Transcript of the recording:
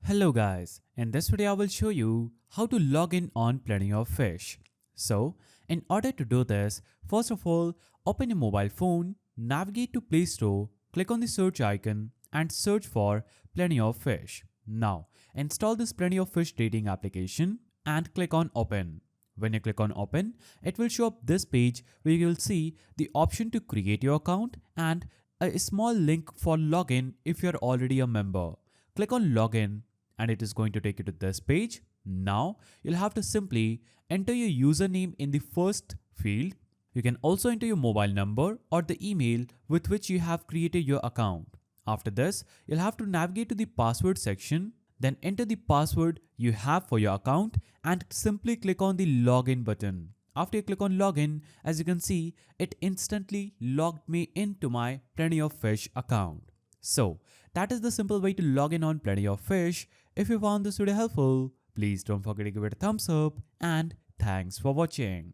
Hello guys, in this video I will show you how to log in on Plenty of Fish. So, in order to do this, first of all, open your mobile phone, navigate to Play Store, click on the search icon and search for Plenty of Fish. Now, install this Plenty of Fish dating application and click on Open. When you click on Open, it will show up this page where you will see the option to create your account and a small link for login if you are already a member. Click on Login and it is going to take you to this page. Now you'll have to simply enter your username in the first field. You can also enter your mobile number or the email with which you have created your account. After this, you'll have to navigate to the password section, then enter the password you have for your account and simply click on the login button. After you click on login, as you can see, it instantly logged me into my Plenty of Fish account. So, that is the simple way to log in on Plenty of Fish. If you found this video helpful, please don't forget to give it a thumbs up and thanks for watching.